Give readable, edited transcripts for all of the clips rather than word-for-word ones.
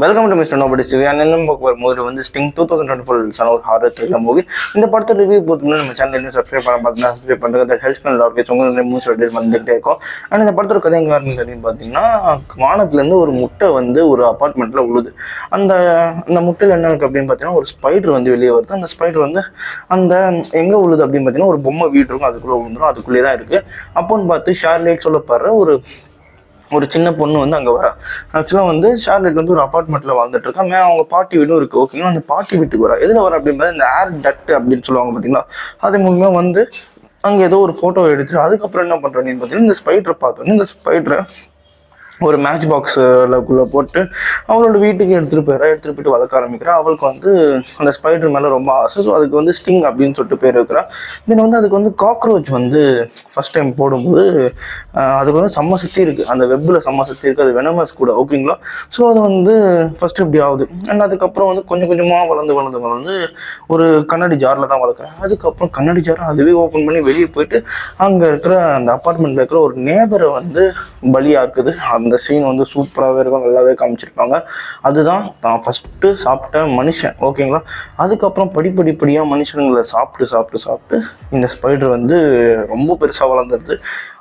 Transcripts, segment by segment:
Welcome to mister nobody story. அந்த movie வந்து sting 2024 ஒரு ஹாரர் த்ரில்லர் மூவி. இந்த படத்தை ரிவ்யூ போதும்னா நம்ம சேனல் இன்னும் சப்ஸ்கிரைப் பார்த்தீங்கன்னா சப்ஸ்கிரைப் பண்ணுறது ஹெல்ப் பண்ணல இருக்கு. உங்களுக்கு மூவ்ஸ் ரெடி வந்துகிட்டே இருக்கும். ஆனால் இந்த படத்தோட கதை எங்கே ஆரம்பிக்குது அப்படின்னு பார்த்தீங்கன்னா, வானத்துலேருந்து ஒரு முட்டை வந்து ஒரு அப்பார்ட்மெண்ட்டில் உழுது. அந்த முட்டையில் என்ன இருக்குது அப்படின்னு பார்த்தீங்கன்னா, ஒரு ஸ்பைடர் வந்து வெளியே வருது. அந்த ஸ்பைடர் வந்து அந்த எங்கே உழுது அப்படின்னு பார்த்தீங்கன்னா, ஒரு பொம்மை வீடு இருக்கும், அதுக்குள்ளே விழுந்துடும். அதுக்குள்ளேயே தான் இருக்குது. அப்போன்னு பார்த்து ஷார்லைட் சொல்லப்படுற ஒரு சின்ன பொண்ணு வந்து அங்கே வரா. ஆக்சுவலாக வந்து ஷார்லெட் வந்து ஒரு அப்பார்ட்மெண்ட்டில் வாழ்ந்துட்டு இருக்கா. அவங்க பாட்டி வீடும் இருக்குது. ஓகேங்களா, அந்த பாட்டி வீட்டுக்கு வரா. எதில் வர அப்படின்றது இந்த ஏர் டக்ட் அப்படின்னு சொல்லுவாங்க பார்த்தீங்களா, அது மூலமாக வந்து அங்கே ஏதோ ஒரு ஃபோட்டோ எடுத்துட்டு அதுக்கப்புறம் என்ன பண்ணுறேன்னு பார்த்தீங்கன்னா, இந்த ஸ்பைடரை பார்த்தோன்னே இந்த ஸ்பைடரை ஒரு மேட்ச் பாக்ஸுக்குள்ளே போட்டு அவளோட வீட்டுக்கு எடுத்துகிட்டு போயிட்டு வளர்க்க ஆரம்பிக்கிறா. அவளுக்கு வந்து அந்த ஸ்பைடர் மேலே ரொம்ப ஆசை. ஸோ அதுக்கு வந்து ஸ்டிங் அப்படின்னு சொல்லிட்டு பேர் வைக்கிறா. தென் வந்து அதுக்கு வந்து காக்ரோச் வந்து ஃபஸ்ட் டைம் போடும்போது அதுக்கு வந்து செம்ம சக்தி இருக்குது, அந்த வெப்பில் செம்ம சக்தி இருக்குது, அது வெனமஸ் கூட. ஓகேங்களா, ஸோ அது வந்து ஃபஸ்ட்டு இப்படி ஆகுது. அண்ட் அதுக்கப்புறம் வந்து கொஞ்சம் கொஞ்சமாக வளர்ந்து ஒரு கண்ணாடி ஜாரில் தான் வளர்க்குறேன். அதுக்கப்புறம் கண்ணாடி ஜாரை அதுவே ஓப்பன் பண்ணி வெளியே போயிட்டு அங்கே இருக்கிற அந்த அப்பார்ட்மெண்ட்டில் இருக்கிற ஒரு நேபரை வந்து பலியாக்குது. அந்த சீன் வந்து சூப்பராகவே இருக்கும், நல்லாவே காமிச்சிருப்பாங்க. அதுதான் நான் ஃபஸ்ட்டு சாப்பிட்ட மனுஷன். ஓகேங்களா, அதுக்கப்புறம் படிப்படியாக மனுஷனுங்களை சாப்பிட்டு இந்த ஸ்பைடர் வந்து ரொம்ப பெருசாக வளர்ந்துருது.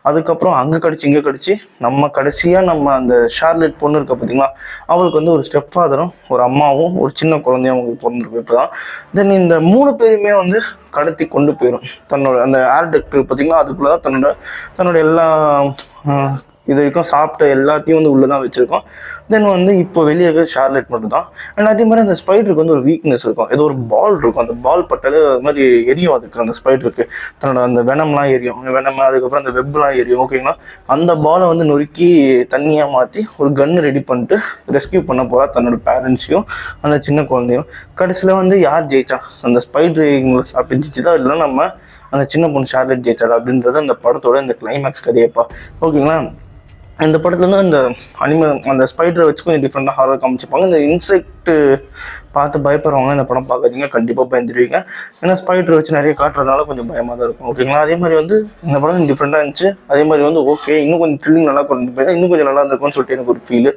அதுக்கப்புறம் அங்கே கடிச்சு நம்ம கடைசியாக அந்த ஷார்லெட் பொண்ணு இருக்க பார்த்தீங்களா, அவளுக்கு வந்து ஒரு ஸ்டெப் ஃபாதரும் ஒரு அம்மாவும் ஒரு சின்ன குழந்தையும் அவங்களுக்கு பிறந்திருக்கு. இப்போ தான் தென் இந்த 3 பேருமே வந்து கடத்தி கொண்டு போயிடும். தன்னோட அந்த ஏர் டக்ட் பார்த்தீங்களா, அதுக்குள்ளே தான் தன்னோட எல்லா இது வரைக்கும் சாப்பிட்ட எல்லாத்தையும் வந்து உள்ளே தான் வச்சுருக்கோம். தென் வந்து இப்போ வெளியே இருக்கிற ஷார்லெட் மட்டும் தான். அண்ட் அதே மாதிரி அந்த ஸ்பைடருக்கு வந்து ஒரு வீக்னஸ் இருக்கும். ஏதோ ஒரு பால் இருக்கும், அந்த பால் பட்டாலே அது மாதிரி எரியும். அதுக்கு அந்த ஸ்பைடருக்கு தன்னோட அந்த வெனம்லாம் எரியும், அதுக்கப்புறம் அந்த வெப்லாம் எரியும். ஓகேங்களா, அந்த பாலை வந்து நொறுக்கி தண்ணியாக மாற்றி ஒரு கன்று ரெடி பண்ணிட்டு ரெஸ்கியூ பண்ண போகிறா தன்னோட பேரண்ட்ஸையும் அந்த சின்ன குழந்தையும். கடைசியில் வந்து யார் ஜெயிச்சா, அந்த ஸ்பைடர் இவங்களை சாப்பிட்டு ஜெயிச்சுதா இல்லை நம்ம அந்த சின்ன பொண்ணு ஷார்லெட் ஜெயிச்சாரா அப்படின்றது அந்த படத்தோட இந்த கிளைமேக்ஸ் கதையப்பா. ஓகேங்களா, இந்த படத்துலேருந்து அந்த அந்த ஸ்பைடரை வச்சு கொஞ்சம் டிஃப்ரெண்டாக ஹாரர் காமிச்சிருப்பாங்க. இந்த இன்செக்ட் பார்த்து பயப்படுறவங்க இந்த படம் பார்க்காதீங்க, கண்டிப்பாக பயந்துடுவீங்க. ஏன்னா ஸ்பைடரை வச்சு நிறைய காட்டுறதுனால கொஞ்சம் பயமாக தான் இருக்கும். ஓகேங்களா, அதே மாதிரி வந்து இந்த படம் டிஃப்ரெண்டாக இருந்துச்சு. அதே மாதிரி வந்து ஓகே, இன்னும் கொஞ்சம் த்ரில்லிங் நல்லா கொண்டு போய் இன்னும் கொஞ்சம் நல்லா இருந்திருக்கும்னு சொல்லிட்டு எனக்கு ஒரு ஃபீல்.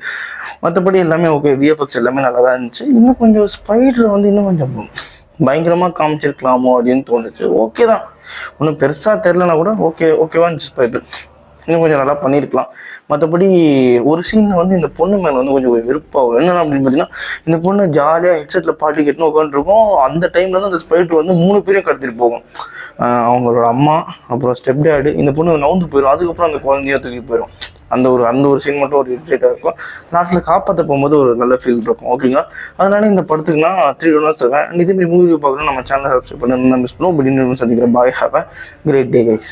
மற்றபடி எல்லாமே ஓகே, விஎஃப்எக்ஸ் எல்லாமே நல்லா தான் இருந்துச்சு. இன்னும் கொஞ்சம் ஸ்பைடரை வந்து இன்னும் கொஞ்சம் பயங்கரமாக காமிச்சிருக்கலாமோ அப்படின்னு தோணுச்சு. ஓகே தான், ஒன்றும் பெருசாக தெரிலனா கூட ஓகேவா இருந்துச்சு. ஸ்பைடர் இன்னும் கொஞ்சம் நல்லா பண்ணியிருக்கலாம். மற்றபடி ஒரு சீனில் வந்து இந்த பொண்ணு மேலே வந்து கொஞ்சம் வெறுப்பாகும். என்னென்ன அப்படின்னு பார்த்தீங்கன்னா, இந்த பொண்ணு ஜாலியாக ஹெட்செட்டில் பாட்டு கேட்டுன்னு உட்காந்துருக்கும். அந்த டைமில் வந்து அந்த ஸ்பைடர் வந்து 3 பேரையும் கடத்திட்டு போகும். அவங்களோட அம்மா, அப்புறம் ஸ்டெப் டேடு, இந்த பொண்ணு நவுந்து போயிடும். அதுக்கப்புறம் அந்த குழந்தைய தூக்கி போயிடும். அந்த ஒரு சீன் மட்டும் ஒரு இரிட்டேட்டாக இருக்கும். லாஸ்ட்டில் காப்பாற்ற போகும்போது ஒரு நல்ல ஃபீல் இருக்கும். ஓகேங்களா, அதனால இந்த படத்துக்கு நான் 3 டோனர்ஸ் தருவேன். அண்ட் இதே மாதிரி மூவி பார்க்கணும் நம்ம சேனலை சப்ஸ்கிரைப் பண்ணி நம்ம ஸ்னோ பிடின்னு சந்திக்கிறேன். Bye, have a great day guys.